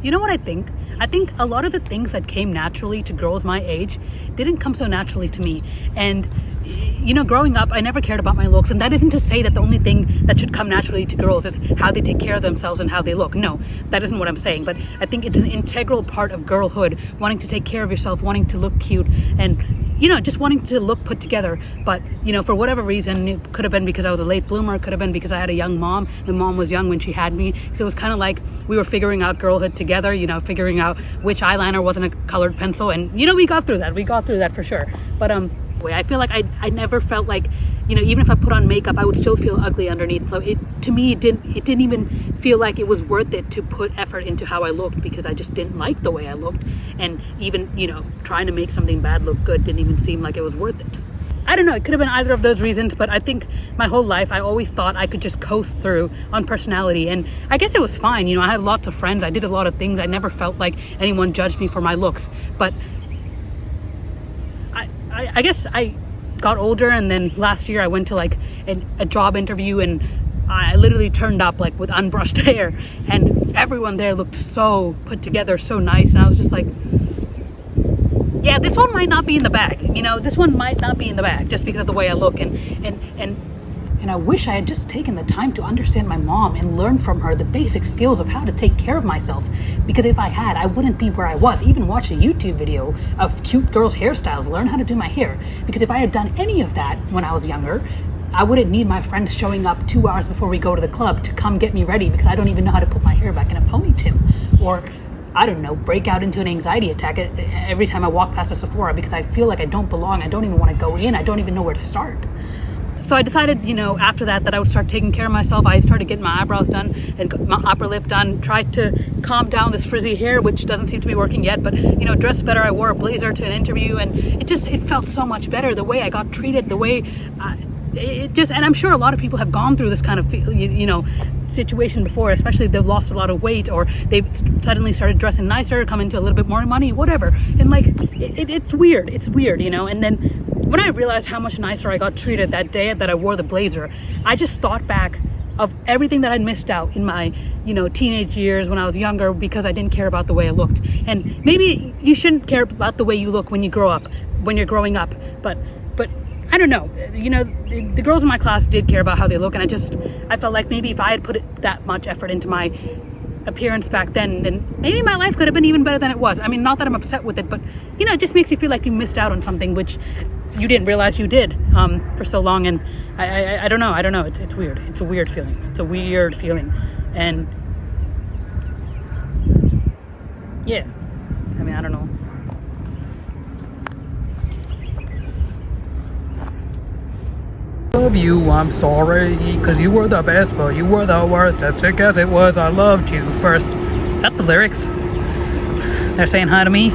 You know what I think? I think a lot of the things that came naturally to girls my age didn't come so naturally to me. And you know, growing up, I never cared about my looks. And that isn't to say that the only thing that should come naturally to girls is how they take care of themselves and how they look. No, that isn't what I'm saying. But I think it's an integral part of girlhood, wanting to take care of yourself, wanting to look cute, and, you know, just wanting to look put together. But, you know, for whatever reason, it could have been because I was a late bloomer. It could have been because I had a young mom. My mom was young when she had me. So it was kind of like we were figuring out girlhood together, you know, figuring out which eyeliner wasn't a colored pencil. And, you know, we got through that. We got through that for sure. But, I feel like I never felt like, you know, even if I put on makeup, I would still feel ugly underneath. So it didn't even feel like it was worth it to put effort into how I looked, because I just didn't like the way I looked. And even, you know, trying to make something bad look good didn't even seem like it was worth it. I don't know, it could have been either of those reasons, but I think my whole life I always thought I could just coast through on personality, and I guess it was fine. You know, I had lots of friends, I did a lot of things, I never felt like anyone judged me for my looks. But I guess I got older, and then last year I went to like a job interview, and I literally turned up like with unbrushed hair, and everyone there looked so put together, so nice, and I was just like, yeah, this one might not be in the bag, you know, this one might not be in the bag just because of the way I look. And I wish I had just taken the time to understand my mom and learn from her the basic skills of how to take care of myself. Because if I had, I wouldn't be where I was. Even watch a YouTube video of cute girls' hairstyles, learn how to do my hair. Because if I had done any of that when I was younger, I wouldn't need my friends showing up 2 hours before we go to the club to come get me ready because I don't even know how to put my hair back in a ponytail. Or, I don't know, break out into an anxiety attack every time I walk past a Sephora because I feel like I don't belong. I don't even want to go in. I don't even know where to start. So I decided, you know, after that I would start taking care of myself. I started getting my eyebrows done and my upper lip done, tried to calm down this frizzy hair, which doesn't seem to be working yet, but, you know, dressed better. I wore a blazer to an interview, and it felt so much better, the way I got treated, the way and I'm sure a lot of people have gone through this kind of, you know, situation before, especially if they've lost a lot of weight or they've suddenly started dressing nicer, come into a little bit more money, whatever. And like, it's weird, you know. And then when I realized how much nicer I got treated that day that I wore the blazer, I just thought back of everything that I'd missed out in my, you know, teenage years when I was younger because I didn't care about the way I looked. And maybe you shouldn't care about the way you look when you're growing up, but I don't know, you know, the girls in my class did care about how they look, and I felt like maybe if I had put that much effort into my appearance back then maybe my life could have been even better than it was. I mean, not that I'm upset with it, but, you know, it just makes you feel like you missed out on something which you didn't realize you did for so long. And I don't know, it's weird. It's a weird feeling. And yeah, I mean, I don't know. Love you, I'm sorry, cause you were the best, but you were the worst. As sick as it was, I loved you first. Is that the lyrics? They're saying hi to me.